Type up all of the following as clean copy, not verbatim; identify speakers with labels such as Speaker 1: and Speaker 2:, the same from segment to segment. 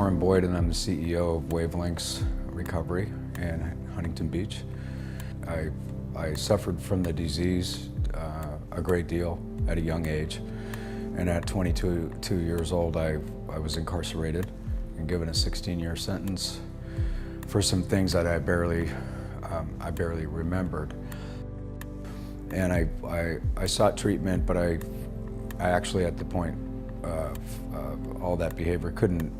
Speaker 1: Soren Boyd, and I'm the CEO of Wavelengths Recovery in Huntington Beach. I suffered from the disease a great deal at a young age, and at 22 years old I was incarcerated and given a 16-year sentence for some things that I barely remembered. And I sought treatment, but I actually, at the point of all that behavior, couldn't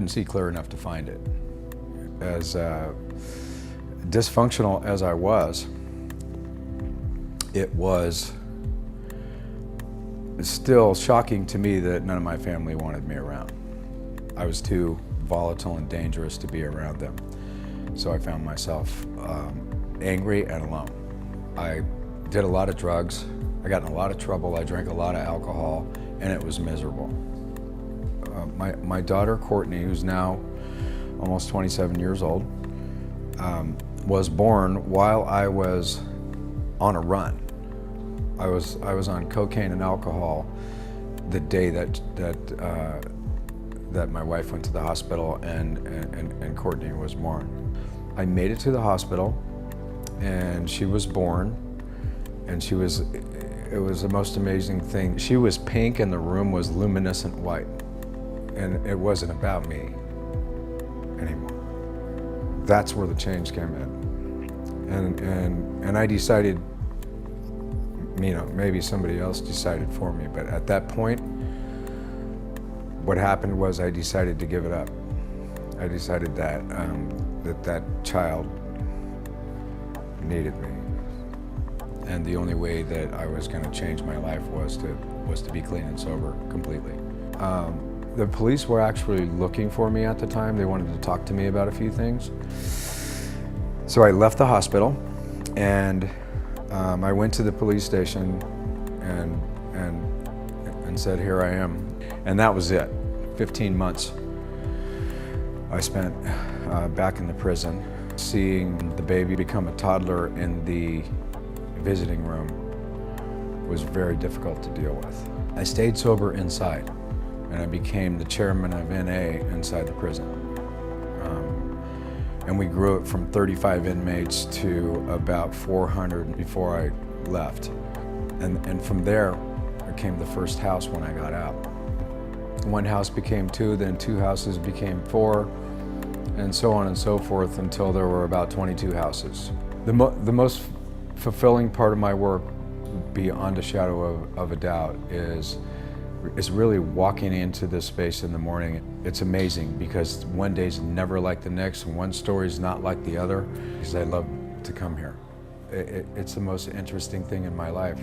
Speaker 1: see clear enough to find it. As dysfunctional as I was, it was still shocking to me that none of my family wanted me around. I was too volatile and dangerous to be around them. So I found myself angry and alone. I did a lot of drugs, I got in a lot of trouble, I drank a lot of alcohol, and it was miserable. My daughter, Courtney, who's now almost 27 years old, was born while I was on a run. I was on cocaine and alcohol the day that my wife went to the hospital and Courtney was born. I made it to the hospital, and she was born, and it was the most amazing thing. She was pink and the room was luminescent white, and it wasn't about me anymore. That's where the change came in, and I decided, maybe somebody else decided for me, but at that point, what happened was I decided to give it up. I decided that that child needed me, and the only way that I was going to change my life was to be clean and sober completely. The police were actually looking for me at the time. They wanted to talk to me about a few things. So I left the hospital, and I went to the police station and said, here I am. And that was it. 15 months I spent back in the prison. Seeing the baby become a toddler in the visiting room was very difficult to deal with. I stayed sober inside, and I became the chairman of NA inside the prison. And we grew it from 35 inmates to about 400 before I left. And from there came the first house when I got out. One house became two, then two houses became four, and so on and so forth until there were about 22 houses. The most fulfilling part of my work, beyond a shadow of a doubt, is really walking into this space in the morning. It's amazing because one day's never like the next, and one story's not like the other, because I love to come here. It's the most interesting thing in my life.